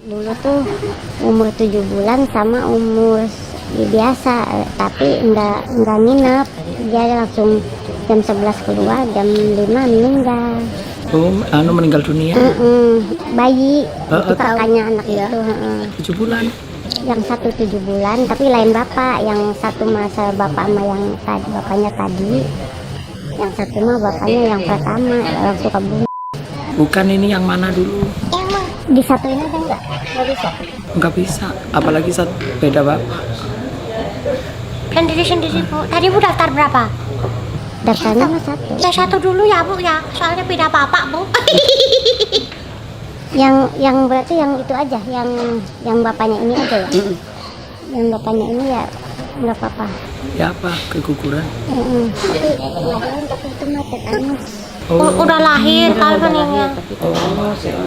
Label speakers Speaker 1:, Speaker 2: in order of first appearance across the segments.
Speaker 1: Dulu tuh umur 7 bulan sama umur biasa, tapi enggak nginep. Dia langsung jam 11 keluar, jam 5 meninggal.
Speaker 2: Oh, meninggal dunia.
Speaker 1: Bayi, itu kakaknya anak
Speaker 2: iya.
Speaker 1: itu.
Speaker 2: 7 bulan.
Speaker 1: Yang satu 7 bulan, tapi lain bapak. Yang satu masa bapak sama yang tadi, bapaknya tadi. Yang satu mah bapaknya yang pertama, orang Sukabumi.
Speaker 2: Bukan ini yang mana dulu?
Speaker 1: Disatuin aja enggak? Nggak bisa.
Speaker 2: Nggak bisa, apalagi beda bapak.
Speaker 3: Sendiri Bu. Tadi Bu daftar berapa?
Speaker 1: Daftarnya mah satu.
Speaker 3: Ya satu dulu ya Bu ya, soalnya beda bapak Bu.
Speaker 1: yang berarti yang itu aja, yang bapaknya ini aja ya. Yang bapaknya ini ya nggak apa-apa.
Speaker 2: Ya apa? Keguguran.
Speaker 1: Tapi itu mah tetanus.
Speaker 3: Udah lahir kalau meninggal.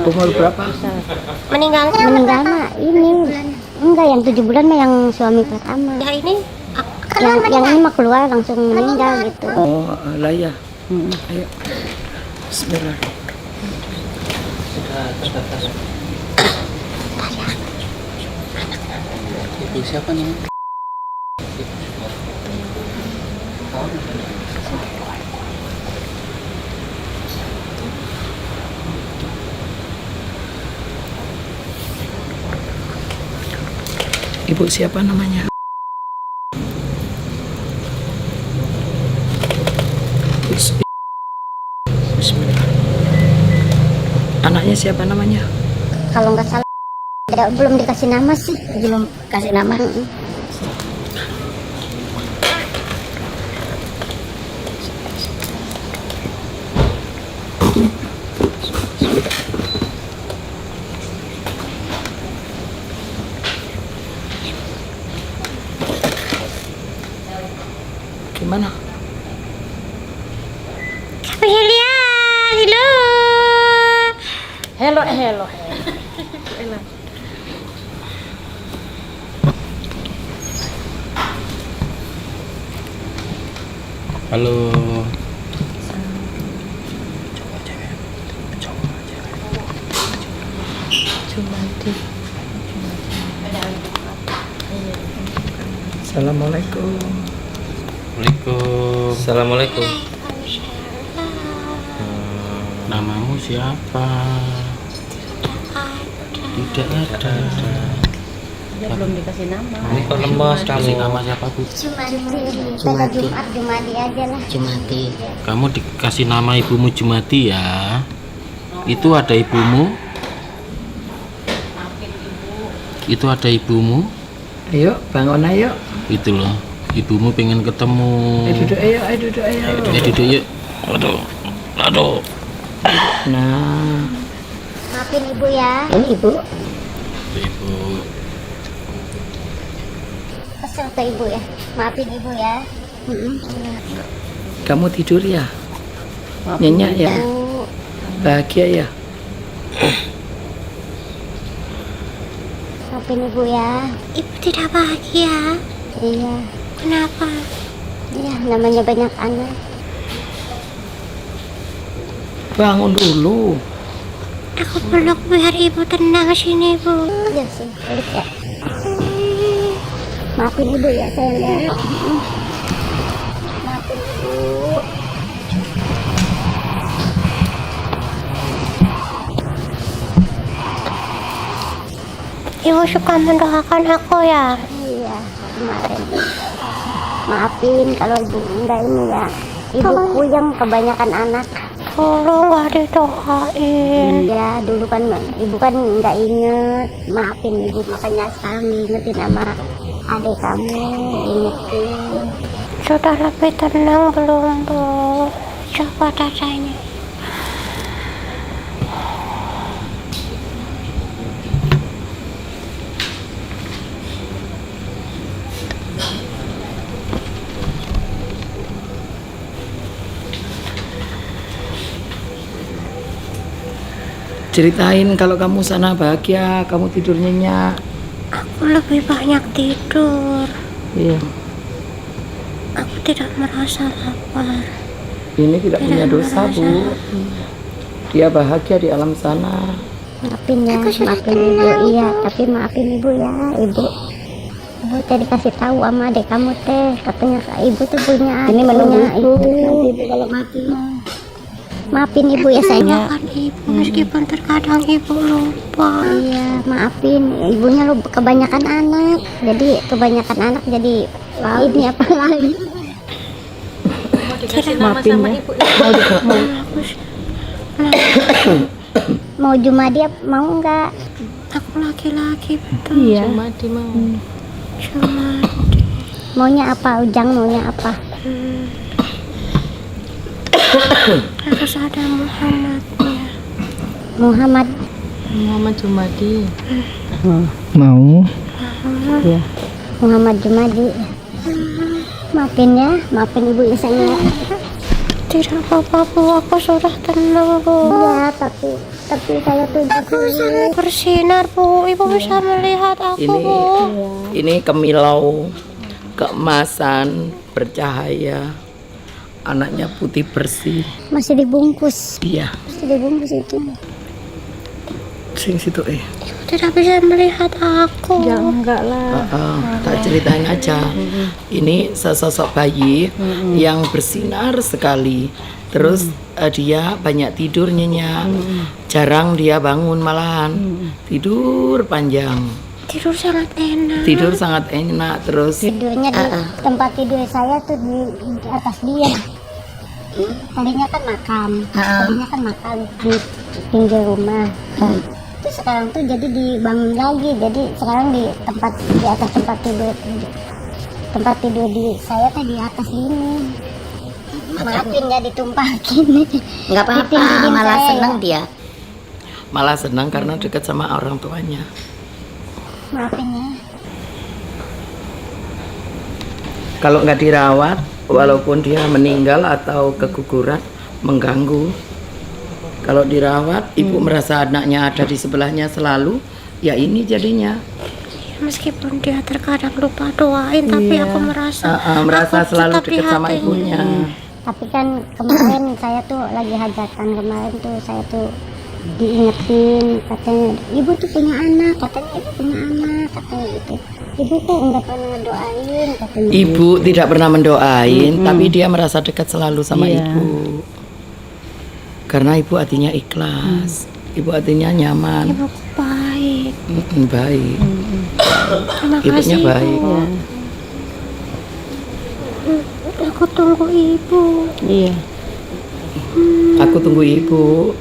Speaker 2: Umur berapa?
Speaker 3: Meninggalnya
Speaker 1: Meninggal mah ini enggak, yang 7 bulan mah yang suami pertama.
Speaker 3: ya ini
Speaker 1: Yang ini mah keluar langsung meninggal gitu.
Speaker 2: Oh, lah ya. Ayo. Bismillah. Ibu siapa namanya? Ibu siapa namanya? Bismillah. Anaknya siapa namanya?
Speaker 1: Kalau nggak salah belum dikasih nama sih.
Speaker 4: Belum kasih nama.
Speaker 2: Gimana?
Speaker 3: Amelia, halo.
Speaker 4: Hello.
Speaker 5: Halo.
Speaker 2: Assalamualaikum.
Speaker 5: Waalaikumsalam.
Speaker 6: Assalamualaikum.
Speaker 5: Namamu siapa? Tidak ada.
Speaker 4: Dia belum dikasih nama.
Speaker 6: Ini kok lemas
Speaker 5: Kasih
Speaker 6: kamu?
Speaker 5: nama siapa Bu?
Speaker 1: Jumati. Jumati aja lah.
Speaker 4: Jumati.
Speaker 5: Kamu dikasih nama ibumu Jumati ya? Itu ada ibumu? Itu ada ibumu?
Speaker 2: Ayo, bangun ayo.
Speaker 5: Itu loh. Ibumu pengen ketemu.
Speaker 2: Duduk ayo, duduk ayo.
Speaker 5: Duduk yuk. Aduh.
Speaker 2: Nah,
Speaker 1: Maafin ibu ya.
Speaker 4: Ini ibu.
Speaker 5: Ibu.
Speaker 1: Kesel ke ibu ya. Maafin ibu ya.
Speaker 2: kamu tidur ya? Nyenyak ya?
Speaker 1: Bu,
Speaker 2: Bahagia ya?
Speaker 1: maafin ibu ya.
Speaker 3: Ibu tidak bahagia.
Speaker 1: Iya.
Speaker 3: Kenapa?
Speaker 1: Iya, namanya banyak anak.
Speaker 2: Bangun dulu.
Speaker 3: Aku peluk biar ibu tenang sini Bu.
Speaker 1: Iya sih, balik ya. Maafin ibu ya sayang ya. Maafin ibu.
Speaker 3: Ibu suka mendoakan aku ya.
Speaker 1: Iya, kemarin. Maafin kalau ibu enggak ini ya. Ibu puyeng kebanyakan anak.
Speaker 3: Tolong gak didoain.
Speaker 1: Ya dulu kan ibu kan nggak inget. Maafin ibu, makanya sekarang diingetin sama adik kamu. Ingetin.
Speaker 3: Sudah lebih tenang belum Bu? Coba rasanya.
Speaker 2: Ceritain kalau kamu sana bahagia, kamu tidur nyenyak.
Speaker 3: Aku lebih banyak tidur.
Speaker 2: Iya.
Speaker 3: Aku tidak merasa lapar.
Speaker 2: Ini tidak punya
Speaker 3: Tidak
Speaker 2: dosa,
Speaker 3: merasa.
Speaker 2: Bu. Dia bahagia di alam sana.
Speaker 1: Maafin ya, maafin ibu, iya. Tapi maafin ibu ya, ibu. Ibu tadi kasih tahu sama adik kamu teh, katanya ibu tuh punya. Ini menunggu ibu kalau mati. Maafin ibu ya sayang.
Speaker 3: Kan ibu meskipun terkadang ibu lupa.
Speaker 1: Iya, maafin. Ibunya lu kebanyakan anak. Jadi kebanyakan anak jadi ini apa lagi?
Speaker 4: Maafin sama ibu.
Speaker 1: Mau Jumadi mau enggak?
Speaker 3: Aku laki-laki betul.
Speaker 2: Iya.
Speaker 4: Mati mau.
Speaker 3: Cuma
Speaker 1: Maunya apa? Ujang maunya apa?
Speaker 3: harus ada Muhammadnya.
Speaker 1: Muhammad.
Speaker 4: Muhammad Jumadi.
Speaker 2: Mau?
Speaker 4: Iya.
Speaker 1: Muhammad Jumadi. Maafin ya, maafin ibu ya sayang.
Speaker 3: Tidak apa-apa Bu, aku sudah tenang Bu.
Speaker 1: Iya, tapi saya tuh
Speaker 3: Aku sangat bersinar Bu, ibu bisa melihat aku
Speaker 2: Ini
Speaker 3: Bu.
Speaker 2: ini kemilau, keemasan, bercahaya. Anaknya putih bersih.
Speaker 1: masih dibungkus.
Speaker 2: Iya.
Speaker 1: Masih dibungkus itu.
Speaker 2: Sing situ
Speaker 3: Ibu tidak bisa melihat aku.
Speaker 4: Ya enggak lah.
Speaker 2: tak ceritain aja. Ini sesosok bayi yang bersinar sekali. Terus dia banyak tidur nyenyak. Jarang dia bangun malahan. Tidur panjang.
Speaker 3: Tidur sangat enak.
Speaker 2: Tidur sangat enak. Terus
Speaker 1: Tidurnya di tempat tidur saya tuh di atas dia. Tadinya kan makam di pinggir rumah. Terus sekarang tuh jadi dibangun lagi, jadi sekarang di atas tempat tidur di saya tuh di atas ini. Maafin ya ditumpahin.
Speaker 4: Enggak apa-apa,
Speaker 1: Ditinggin
Speaker 4: malah
Speaker 1: saya,
Speaker 4: seneng
Speaker 1: ya.
Speaker 4: dia.
Speaker 2: malah senang karena dekat sama orang tuanya.
Speaker 1: Maafin ya.
Speaker 2: Kalau nggak dirawat, walaupun dia meninggal atau keguguran, mengganggu. Kalau dirawat, ibu merasa anaknya ada di sebelahnya selalu, ya ini jadinya.
Speaker 3: Meskipun dia terkadang lupa doain, tapi aku merasa
Speaker 2: Merasa
Speaker 3: aku
Speaker 2: selalu
Speaker 3: tetap
Speaker 2: dekat sama
Speaker 3: hati.
Speaker 2: ibunya.
Speaker 1: Tapi kan kemarin saya tuh lagi hajatan, kemarin tuh saya tuh diingetin, katanya ibu tuh punya anak, katanya gitu. Ibu kok nggak pernah ngedoain, katanya.
Speaker 2: Ibu tidak pernah mendoain, tapi dia merasa dekat selalu sama ibu. Karena ibu hatinya ikhlas, ibu hatinya nyaman.
Speaker 3: Ibuku baik.
Speaker 2: Baik.
Speaker 3: Terima
Speaker 2: Ibunya
Speaker 3: kasih
Speaker 2: baik.
Speaker 3: Bu. Aku tunggu ibu.
Speaker 4: Iya.
Speaker 2: Aku tunggu ibu.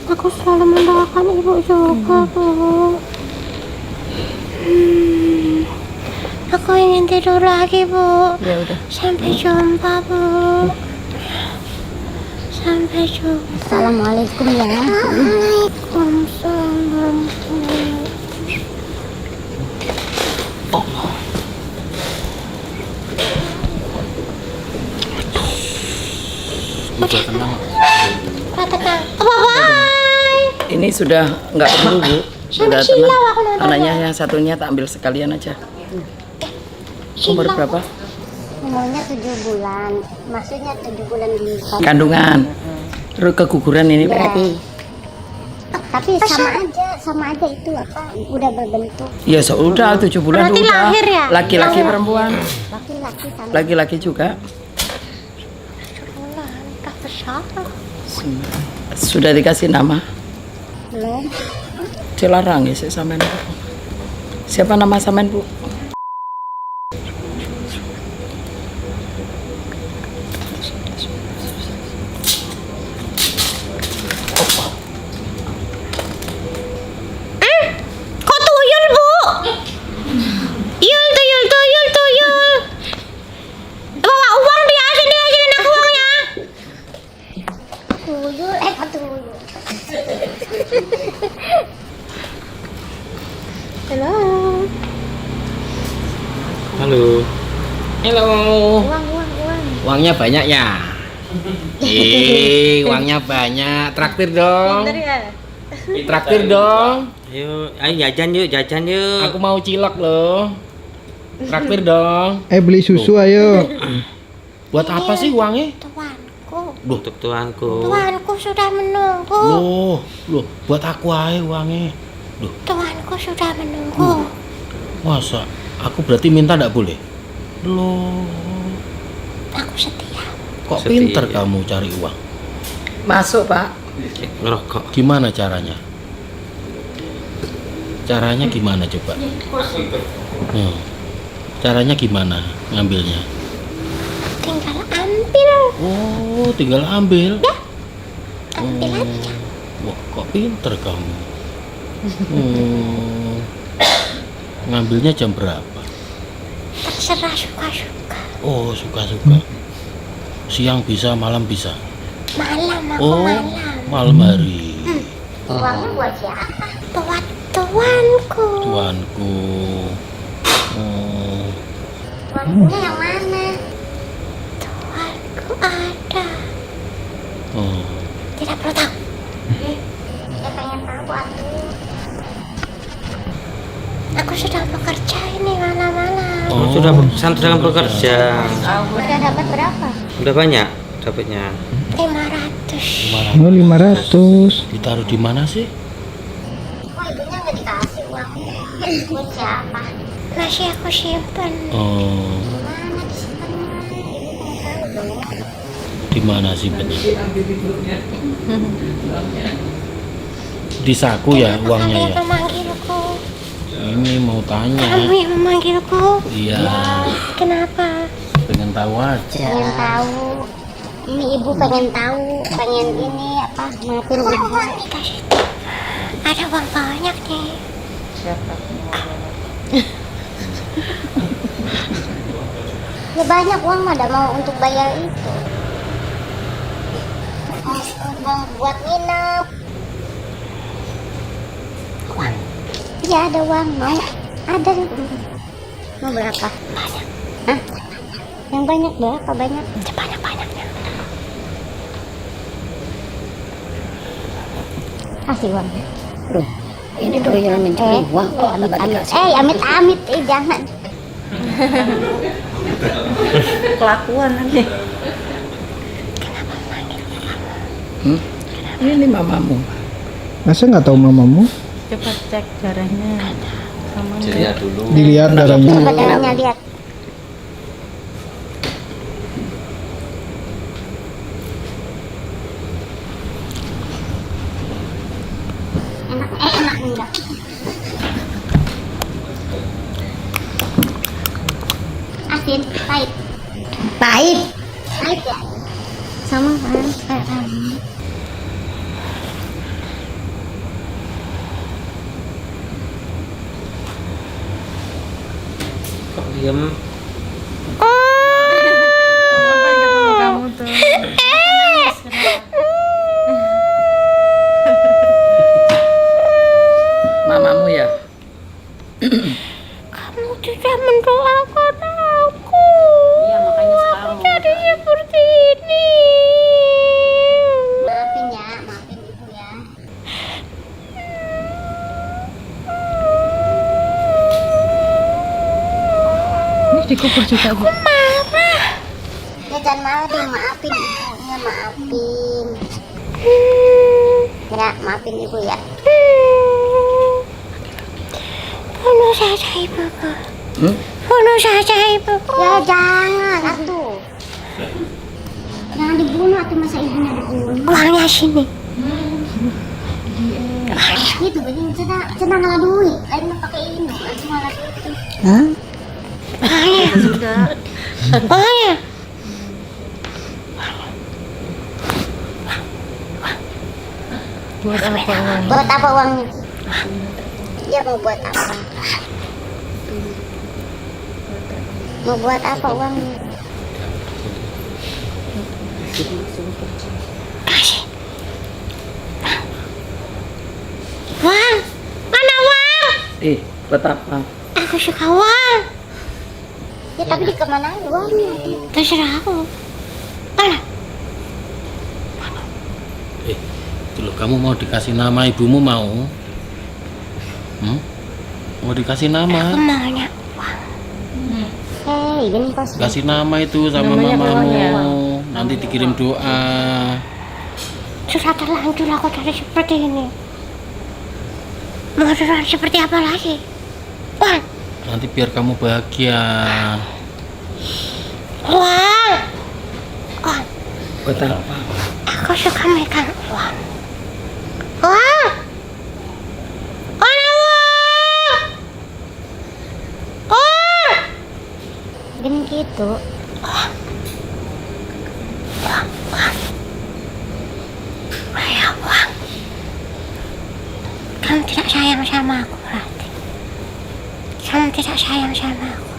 Speaker 3: Aku selalu mendoakan ibu juga Bu. Aku ingin tidur lagi Bu.
Speaker 4: Ya udah.
Speaker 3: Sampai jumpa Bu. Sampai jumpa.
Speaker 1: Assalamualaikum ya.
Speaker 3: Waalaikumsalam.
Speaker 5: Udah tenang.
Speaker 3: Tenang. Bye-bye.
Speaker 2: Ini sudah nggak perlu bu, sudah
Speaker 3: silau
Speaker 2: tenang.
Speaker 3: aku nonton.
Speaker 2: Anaknya yang satunya tak ambil sekalian aja. Umur berapa?
Speaker 1: Umurnya 7 bulan, maksudnya 7 bulan di
Speaker 2: Kandungan. Terus keguguran ini berarti?
Speaker 1: tapi sama aja itu apa udah berbentuk
Speaker 2: Ya sudah 7 bulan
Speaker 3: Berarti
Speaker 2: udah.
Speaker 3: lahir ya?
Speaker 2: Laki-laki perempuan?
Speaker 1: laki-laki sama
Speaker 2: Laki-laki juga.
Speaker 3: Udah besar.
Speaker 2: Sudah dikasih nama?
Speaker 1: belum.
Speaker 2: Dilarang ya sampean. Siapa nama sampean bu?
Speaker 3: Kok tuyul Bu? Tuyul. Bawa uang dia, sini aku uangnya.
Speaker 1: Tuyul kok tuyul.
Speaker 3: Halo.
Speaker 5: Halo. Halo.
Speaker 1: uang
Speaker 5: Uangnya banyak ya? Uangnya banyak. Traktir dong. Traktir dong.
Speaker 6: Ayo jajan yuk.
Speaker 5: Aku mau cilok loh. Traktir dong.
Speaker 7: Beli susu ayo.
Speaker 5: Buat apa sih uangnya?
Speaker 3: Tuanku.
Speaker 5: Loh,
Speaker 6: untuk tuanku.
Speaker 3: Tuanku sudah menunggu.
Speaker 5: loh, buat aku aja uangnya. Loh,
Speaker 3: Tuanku sudah menunggu.
Speaker 5: masa aku berarti minta ndak boleh? Loh,
Speaker 3: Aku setia.
Speaker 5: kok
Speaker 6: Setia.
Speaker 5: pinter kamu cari uang?
Speaker 2: Masuk, Pak.
Speaker 6: Ngerokok.
Speaker 5: Gimana caranya? Caranya gimana coba? Caranya gimana ngambilnya?
Speaker 3: Tinggal ambil.
Speaker 5: Oh, tinggal ambil.
Speaker 3: Ambil aja.
Speaker 5: Wah, kok pinter kamu? Ngambilnya jam berapa?
Speaker 3: Terserah suka-suka.
Speaker 5: Oh, suka-suka. Siang bisa, malam bisa.
Speaker 3: Malam aku
Speaker 5: Oh,
Speaker 3: malam.
Speaker 5: malam hari.
Speaker 1: Uangnya buat siapa?
Speaker 3: Buat tuanku.
Speaker 5: Tuanku.
Speaker 1: Uangnya yang mana?
Speaker 3: Tuanku ada.
Speaker 5: Oh,
Speaker 3: Tidak perlu tahu.
Speaker 1: Saya pengen tahu atuh.
Speaker 3: Aku sedang bekerja ini malam-malam.
Speaker 6: Oh, sudah sedang bekerja.
Speaker 1: Udah dapat berapa?
Speaker 6: Udah banyak dapatnya.
Speaker 3: 500.
Speaker 7: Oh 500.
Speaker 5: ditaruh di mana sih?
Speaker 1: Kok ibunya nggak dikasih uangnya? Buat siapa?
Speaker 3: Masih aku simpan.
Speaker 5: Oh,
Speaker 1: Mana disimpannya? Ibu pengen tahu dong.
Speaker 5: di mana sih benar? Di saku ya uangnya
Speaker 3: Kamu
Speaker 5: ya.
Speaker 3: yang memanggilku.
Speaker 5: Ini mau tanya.
Speaker 3: Kamu yang memanggilku.
Speaker 5: Iya,
Speaker 3: Kenapa?
Speaker 5: pengen tahu aja.
Speaker 1: Pengen tahu. Ini ibu pengen tahu, pengen ini apa? Maafin ibu.
Speaker 3: Dikasih. Ada uang banyak nih.
Speaker 1: Ya banyak uang mah ada mau untuk bayar itu. Uang buat nginep. Uang. Iya ada uang mau. Ada. Mau berapa?
Speaker 3: Banyak.
Speaker 1: Hah? Yang banyak berapa banyak?
Speaker 3: Sebanyak-banyaknya.
Speaker 1: Kasih uang.
Speaker 4: Ini doyan mencuri uang kok
Speaker 1: Amit-amit. Amit-amit. Jangan.
Speaker 4: kelakuan nanti.
Speaker 2: Ini mamamu.
Speaker 7: Masa nggak tahu mamamu?
Speaker 4: Coba cek darahnya. Sama
Speaker 5: Lihat dulu.
Speaker 7: Dilihat darahnya.
Speaker 1: Coba darahnya lihat. Enak enggak? Asin, pahit. Pahit. Pahit ya? Sama kan? Kayak kamu.
Speaker 6: Kok diem?
Speaker 4: kamu tuh.
Speaker 2: Mamamu ya?
Speaker 3: Kamu sudah mendoakan aku.
Speaker 4: Iya, makanya sekarang mau
Speaker 3: Jadi seperti ini.
Speaker 1: Maafin ya, maafin ibu ya.
Speaker 4: ini dikubur juga Bu.
Speaker 1: Ya jangan marah deh, maafin ibunya, maafin. Ya, maafin ibu ya.
Speaker 3: Bunuh saja ibuku.
Speaker 2: Hmm?
Speaker 3: Bunuh saja ibuku.
Speaker 1: Ya jangan, atuh. Jangan dibunuh, atuh masa ibunya dibunuh.
Speaker 3: Uangnya sini.
Speaker 1: Gitu, begini cenang ngalah duit. Lain mah pakai ini, langsung ngalah duit.
Speaker 3: Uangnya.
Speaker 4: Sudah.
Speaker 3: Uangnya.
Speaker 4: Buat apa uang?
Speaker 1: Buat apa uangnya? Dia mau buat apa? Mau buat apa uangnya?
Speaker 3: Uang. Mana uang?
Speaker 2: Buat apa?
Speaker 3: Aku suka uang.
Speaker 1: Ya tapi di kemana uangnya?
Speaker 3: Terserah aku. Mana?
Speaker 5: Itu loh, kamu mau dikasih nama ibumu mau? Mau dikasih
Speaker 3: Aku
Speaker 5: nama?
Speaker 3: maunya.
Speaker 1: Hei, gini kos.
Speaker 5: Kasih nama itu sama
Speaker 4: Namanya
Speaker 5: mamamu.
Speaker 4: uang ya?
Speaker 5: Nanti dikirim doa.
Speaker 3: Sudah terlanjur aku jadi seperti ini. Mau sudah seperti apa lagi? Wah,
Speaker 5: Nanti biar kamu bahagia.
Speaker 3: uang.
Speaker 2: Buat apa?
Speaker 3: Aku suka megang uang. Uang. Uang. Uang.
Speaker 1: Gini gitu.
Speaker 3: Ayo, uang. Kamu tidak sayang sama aku berarti. Kamu tidak sayang sama aku.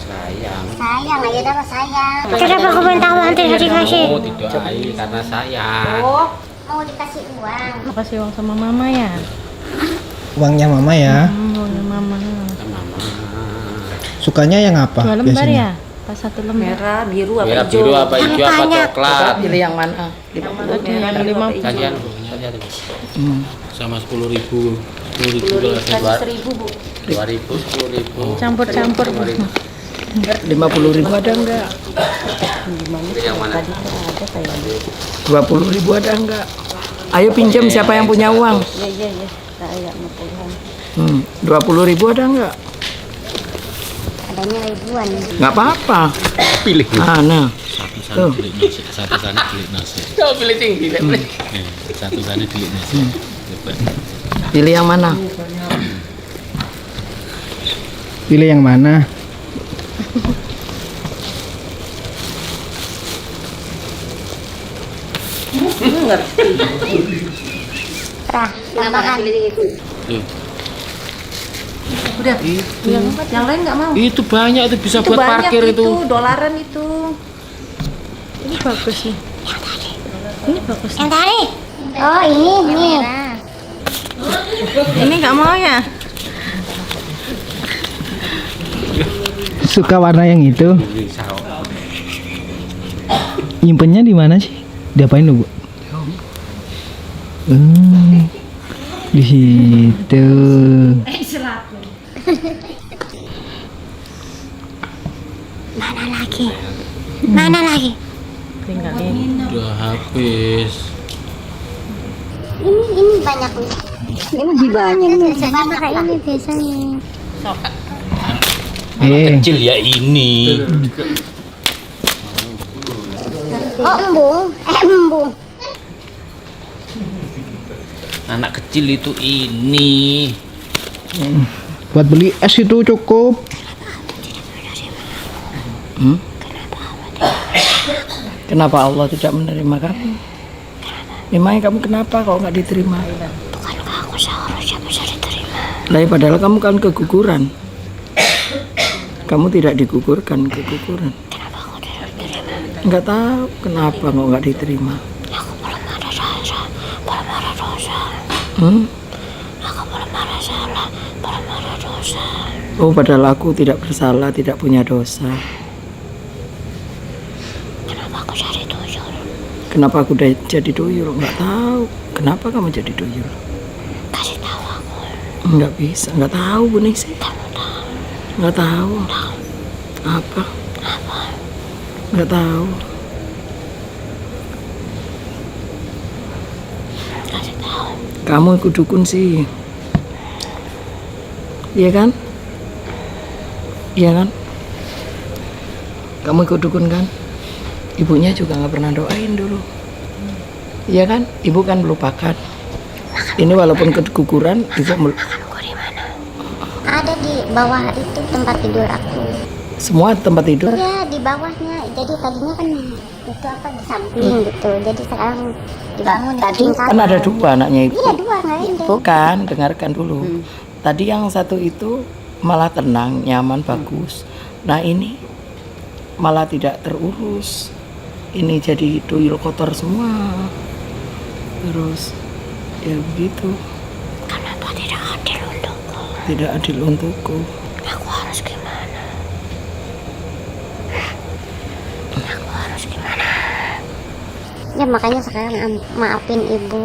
Speaker 6: Sayang.
Speaker 1: Sayang aja dapat sayang.
Speaker 3: Kenapa aku minta uang tidak dikasih?
Speaker 6: Oh, didoai karena sayang.
Speaker 1: Oh, mau dikasih uang.
Speaker 4: Kasih uang sama mama ya.
Speaker 7: Uangnya mama ya.
Speaker 4: Uangnya mama.
Speaker 6: Mama.
Speaker 7: Sukanya yang apa
Speaker 4: 2 lembar
Speaker 7: biasanya?
Speaker 4: ya? Pas 1 lembar.
Speaker 8: Merah, biru apa
Speaker 6: Merah,
Speaker 8: hijau?
Speaker 6: biru apa hijau apa coklat?
Speaker 2: Pilih yang mana?
Speaker 4: Tadi yang 50.
Speaker 6: Kalian
Speaker 5: Sama 10.000. 10.000 kalau ada.
Speaker 8: Kasih 1.000 Bu.
Speaker 6: 2.000, 10.000.
Speaker 4: Campur-campur.
Speaker 2: 50.000 ada enggak?
Speaker 6: Yang mana?
Speaker 2: 20.000 ada enggak? Ayo pinjam, siapa yang punya uang?
Speaker 8: Iya. Saya mau pulang.
Speaker 2: 20.000 ada enggak?
Speaker 1: Adanya ribuan.
Speaker 2: Enggak apa-apa.
Speaker 6: Pilih.
Speaker 2: Nah.
Speaker 5: Satu sana beli nasi. Satu sana beli nasi.
Speaker 6: Kau pilih tinggi, pilih.
Speaker 5: Satu sana beli nasi. Coba.
Speaker 2: Pilih yang mana?
Speaker 7: Pilih yang mana?
Speaker 1: Rah, tambahan.
Speaker 8: Udah. Yang lain nggak mau.
Speaker 5: Itu banyak itu bisa
Speaker 8: Itu
Speaker 5: buat
Speaker 8: banyak
Speaker 5: parkir itu.
Speaker 8: dolaran itu.
Speaker 4: Ini bagus nih. Ini bagus.
Speaker 3: Yang tadi.
Speaker 1: Oh, ini.
Speaker 4: Ini nggak mau ya?
Speaker 7: Suka warna yang itu. Nyimpennya di mana sih? Diapain lu, Bu? Di situ.
Speaker 3: Mana lagi?
Speaker 4: Tinggal ini.
Speaker 5: Udah habis.
Speaker 1: Ini banyak nih. Ini lebih banyak nih. Sama kayak ini biasanya.
Speaker 5: Kecil ya ini.
Speaker 1: Oh, embung.
Speaker 5: Anak kecil itu ini.
Speaker 7: Buat beli es itu cukup.
Speaker 2: Kenapa Allah tidak menerima kamu? Memangnya kamu kenapa kalau nggak diterima?
Speaker 3: Bukankah aku seharusnya bisa diterima?
Speaker 2: Lah, padahal kamu kan keguguran. Kamu tidak digugurkan, keguguran.
Speaker 3: Kenapa aku tidak diterima?
Speaker 2: Nggak tahu kenapa kok nggak diterima.
Speaker 3: Aku belum ada salah, belum ada dosa. Aku belum ada salah, belum ada dosa.
Speaker 2: Oh, padahal aku tidak bersalah, tidak punya dosa.
Speaker 3: Kenapa aku jadi tuyul?
Speaker 2: Kenapa aku jadi tuyul? Nggak tahu. Kenapa kamu jadi tuyul?
Speaker 3: Kasih tahu aku.
Speaker 2: Nggak bisa, nggak tahu Bu Ningsih. Nggak tahu. Apa? Nggak tahu.
Speaker 3: Kasih tahu.
Speaker 2: Kamu ikut dukun sih. Iya kan? Iya kan? Kamu ikut dukun kan? Ibunya juga nggak pernah doain dulu. Iya kan? Ibu kan melupakan. Ini walaupun keguguran, ibu
Speaker 3: Makanku di mana?
Speaker 1: Ada di bawah itu tempat tidur aku.
Speaker 2: semua tempat tidur.
Speaker 1: Ya, di bawahnya. Jadi tadinya kan itu apa di samping gitu. Jadi sekarang dibangun
Speaker 2: Tadi kan ada dua anaknya ibu.
Speaker 1: Iya, dua nggak ada.
Speaker 2: Bukan, dengarkan dulu. Tadi yang satu itu malah tenang, nyaman, bagus. Nah ini malah tidak terurus. Ini jadi tuyul kotor semua. Terus ya begitu.
Speaker 3: Kenapa tidak adil untukku?
Speaker 2: Tidak adil untukku.
Speaker 3: Aku harus gimana? Aku harus gimana?
Speaker 1: Ya makanya sekarang maafin ibu.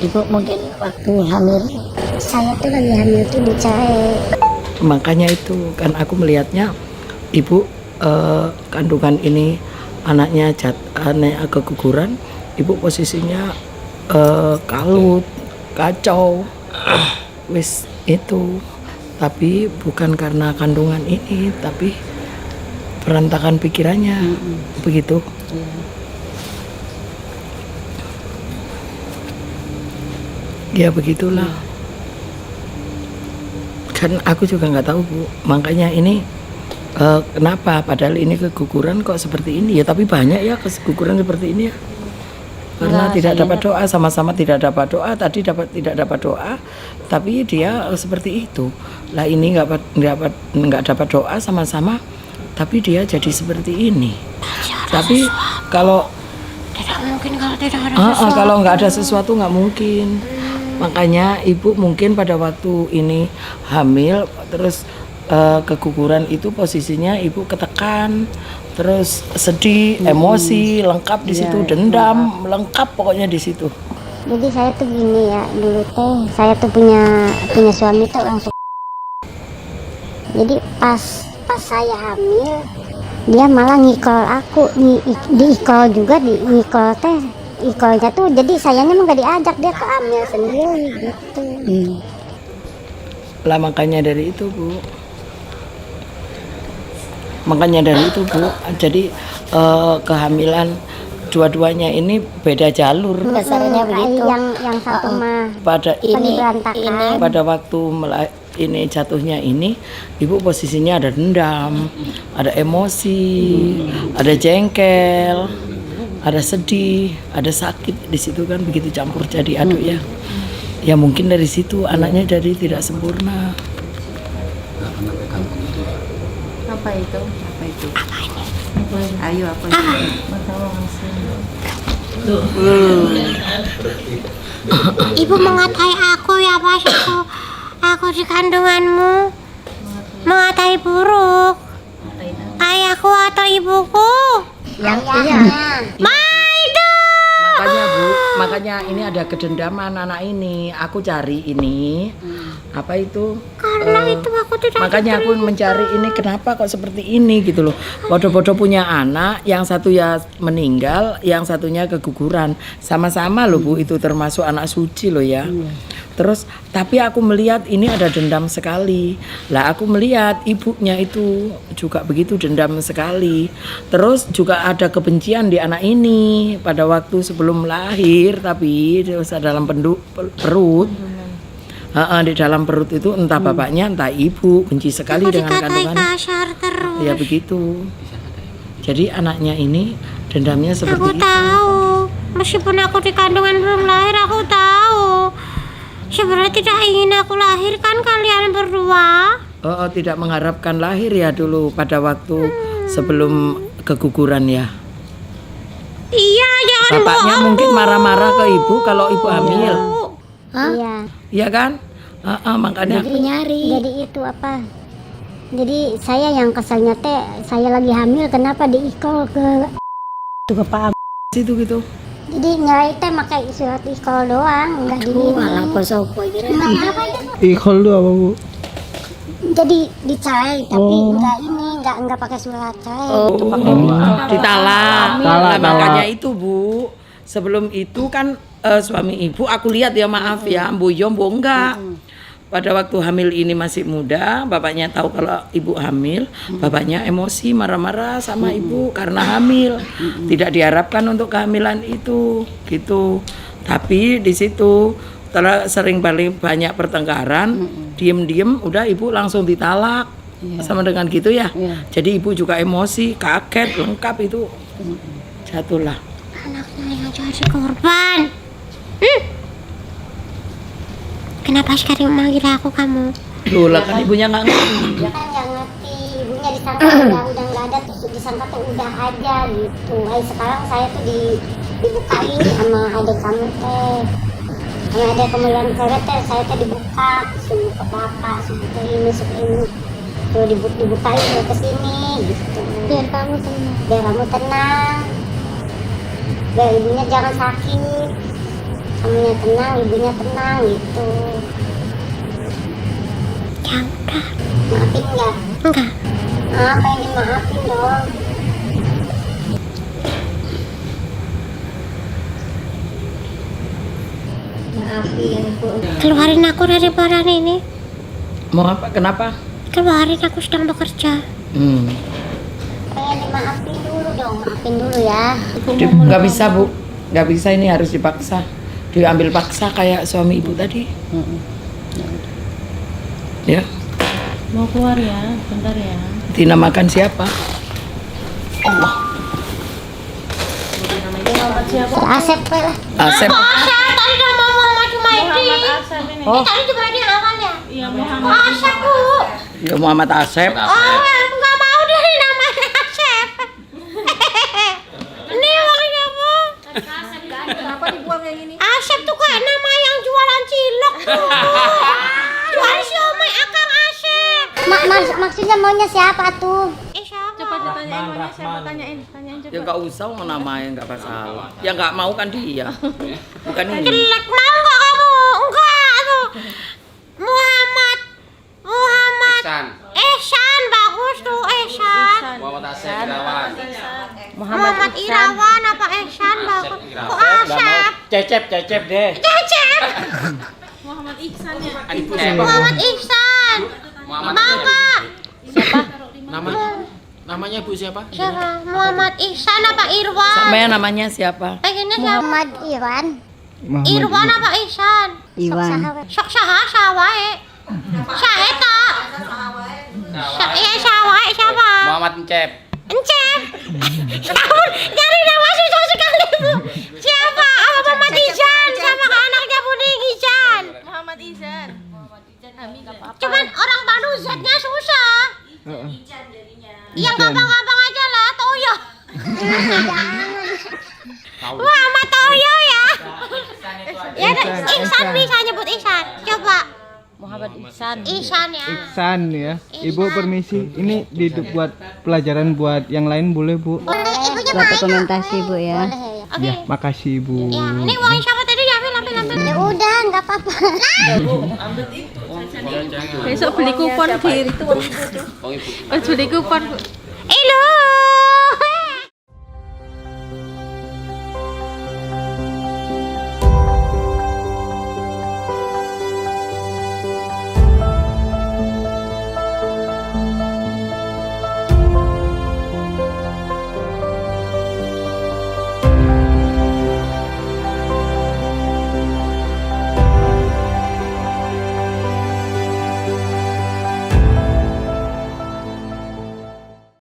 Speaker 8: Ibu mungkin waktu hamil.
Speaker 1: Saya tuh lagi hamil tuh dicerai.
Speaker 2: Makanya itu kan aku melihatnya ibu kandungan ini anaknya keguguran, ibu posisinya kalut, kacau, wis itu. Tapi bukan karena kandungan ini, tapi berantakan pikirannya, begitu. Ya begitulah. Kan aku juga nggak tahu Bu, makanya ini kenapa? Padahal ini keguguran kok seperti ini ya. Tapi banyak ya keguguran seperti ini ya. Karena tidak dapat doa, sama-sama tidak dapat doa. Tadi tidak dapat doa, tapi dia seperti itu. Lah ini nggak dapat doa sama-sama, tapi dia jadi seperti ini. Tapi kalau
Speaker 3: Tidak mungkin kalau tidak ada
Speaker 2: kalau nggak ada sesuatu nggak mungkin. Makanya ibu mungkin pada waktu ini hamil terus keguguran itu posisinya ibu ketekan, terus sedih, emosi lengkap di situ, dendam lengkap pokoknya di situ.
Speaker 1: Jadi saya tuh gini ya, dulu teh saya tuh punya suami tuh langsung. Jadi pas saya hamil, dia malah ngikol aku, di ikol juga, di ngikol teh. Ikolnya tuh jadi sayanya emang gak diajak, dia ke hamil sendiri gitu.
Speaker 2: Lah makanya dari itu Bu. Jadi kehamilan dua-duanya ini beda jalur.
Speaker 1: Dasarnya begitu. Yang satu mah
Speaker 2: Pada
Speaker 1: berantakan.
Speaker 2: pada waktu ini jatuhnya ini, ibu posisinya ada dendam, ada emosi, ada jengkel, ada sedih, ada sakit di situ kan, begitu campur jadi aduk ya. Ya mungkin dari situ anaknya jadi tidak sempurna.
Speaker 8: Apa itu? Ayo apa itu?
Speaker 3: Ibu mengatai aku ya pas aku di kandunganmu, mengatai buruk ayahku atau ibuku.
Speaker 1: Yang iya.
Speaker 2: Makanya ini ada kedendaman anak ini. Aku cari ini apa itu?
Speaker 3: Karena itu aku tidak
Speaker 2: Makanya aku mencari ini kenapa kok seperti ini gitu loh. Bodoh-bodoh punya anak, yang satu ya meninggal, yang satunya keguguran. Sama-sama loh Bu, itu termasuk anak suci loh ya. Terus tapi aku melihat ini ada dendam sekali. Lah aku melihat ibunya itu juga begitu dendam sekali. Terus juga ada kebencian di anak ini pada waktu sebelum lahir, tapi dalam perut. Di dalam perut itu entah bapaknya entah ibu benci sekali
Speaker 3: aku
Speaker 2: dengan
Speaker 3: dikatai
Speaker 2: kandungan.
Speaker 3: kasar terus.
Speaker 2: Ya begitu. Jadi anaknya ini dendamnya seperti
Speaker 3: Aku
Speaker 2: itu.
Speaker 3: tahu, meskipun aku di kandungan belum lahir, aku tahu. Sebenarnya tidak ingin aku lahirkan kalian berdua.
Speaker 2: Tidak mengharapkan lahir ya dulu pada waktu sebelum keguguran ya.
Speaker 3: Iya, jangan
Speaker 2: Bapaknya
Speaker 3: bohong,
Speaker 2: mungkin
Speaker 3: Bu.
Speaker 2: marah-marah ke ibu kalau ibu hamil.
Speaker 1: Iya.
Speaker 2: Iya kan? Makanya
Speaker 1: Jadi itu apa? Jadi saya yang keselnya teh, saya lagi hamil kenapa diikol ke Pak.
Speaker 2: situ gitu.
Speaker 1: Jadi nyai teh pakai surat ikol doang, enggak di
Speaker 7: Ikol itu apa Bu?
Speaker 1: Jadi dicerai tapi enggak pakai surat cerai.
Speaker 2: Ditalak.
Speaker 7: Talak.
Speaker 2: Makanya itu Bu. Sebelum itu kan suami ibu aku lihat ya, maaf ya, Mboyo enggak. Pada waktu hamil ini masih muda, bapaknya tahu kalau ibu hamil, bapaknya emosi, marah-marah sama ibu karena hamil. Tidak diharapkan untuk kehamilan itu, gitu. Tapi di situ sering banyak pertengkaran, diem-diem udah ibu langsung ditalak. Sama dengan gitu ya. Jadi ibu juga emosi, kaget, lengkap itu. Jatuhlah.
Speaker 3: Anaknya yang jadi korban. Kenapa sekarang memanggil aku kamu?
Speaker 2: Loh lah kan ibunya nggak ngerti.
Speaker 1: Dia kan nggak ngerti, ibunya disangka udah nggak ada, terus disangka tuh udah aja gitu. Sekarang saya tuh dibukain sama adik kamu teh, sama adik kemudian cewek teh, saya tuh dibuka, suruh ke bapak, suruh ke ini, tuh dibukain suruh ke sini gitu. Biar kamu tenang, biar ibunya jangan sakit, kamunya tenang, ibunya tenang gitu.
Speaker 3: Ya udah.
Speaker 1: Maafin nggak?
Speaker 3: Enggak.
Speaker 1: Apa yang dimaafin dong? Maafin Bu.
Speaker 3: Keluarin aku dari barang ini.
Speaker 2: Mau apa? Kenapa?
Speaker 3: Keluarin, aku sedang bekerja.
Speaker 1: Pengen dimaafin dulu dong, maafin dulu ya.
Speaker 2: Nggak bisa Bu, nggak bisa, ini harus dipaksa. Diambil paksa kayak suami ibu tadi. Ya,
Speaker 4: Mau keluar ya, bentar ya.
Speaker 2: dinamakan siapa?
Speaker 1: Asep lah.
Speaker 2: Asep.
Speaker 3: Tadi udah mau Muhammad Jumaidi. Tadi Jumaidi awal ya?
Speaker 4: Iya,
Speaker 3: Asep Bu.
Speaker 2: Ya Muhammad Asep.
Speaker 3: Nggak mau dari namanya Asep. Ini uangnya Bu.
Speaker 8: Kenapa dibuang yang ini?
Speaker 3: Asep tuh kayak nama yang jualan cilok tuh. Jual siomay Akang Asep.
Speaker 1: Maksudnya maunya siapa tuh?
Speaker 3: Siapa?
Speaker 4: Coba ditanyain maunya siapa, tanyain
Speaker 2: Ya
Speaker 4: coba.
Speaker 2: nggak usah mau namain, nggak masalah. Yang nggak mau kan dia, bukan ini.
Speaker 3: Jelek mau nggak kamu? Enggak tuh. Muhammad
Speaker 6: Ihsan.
Speaker 3: Ehsan bagus tuh Ehsan.
Speaker 6: Muhammad Asep Irawan.
Speaker 3: Muhammad Irawan apa Ehsan bagus. Kok Asep?
Speaker 6: Cecep deh.
Speaker 3: Cecep.
Speaker 4: Muhammad Ihsan ya.
Speaker 6: Ibu siapa?
Speaker 3: Muhammad Ihsan.
Speaker 6: Muhammad
Speaker 3: Bangga.
Speaker 6: Namanya ibu siapa?
Speaker 3: Siapa? Muhammad Ihsan apa Irwan?
Speaker 2: Sama ya namanya siapa?
Speaker 3: Pengennya siapa?
Speaker 1: Muhammad Iwan.
Speaker 3: Irwan apa Ihsan?
Speaker 1: Iwan.
Speaker 3: Sok saha sawae. Saeta. Iya sawae siapa?
Speaker 6: Muhammad Encep.
Speaker 3: Encep. Kamu nyari nama susah sekali Bu. Siapa? Muhammad Ihsan sama anaknya Budi Ihsan.
Speaker 4: Muhammad Ihsan.
Speaker 3: Cuman orang Bandung Z-nya susah. Yang gampang-gampang aja lah, Toyo. Muhammad Toyo ya. Ya, Ihsan bisa nyebut Ihsan. Coba.
Speaker 4: Muhammad Ihsan.
Speaker 3: Ihsan ya.
Speaker 7: Iksan ya. Ibu permisi. Ini buat pelajaran buat yang lain boleh Bu?
Speaker 3: Ibunya
Speaker 1: Buat
Speaker 3: mana?
Speaker 1: dokumentasi Bu ya.
Speaker 3: Oke.
Speaker 7: Ya, makasih Bu.
Speaker 3: Ya, ini uang siapa tadi diambil.
Speaker 1: Ya udah, nggak apa-apa.
Speaker 4: Besok beli kupon di
Speaker 6: Oh ibu.
Speaker 4: Beli kupon.
Speaker 3: Lo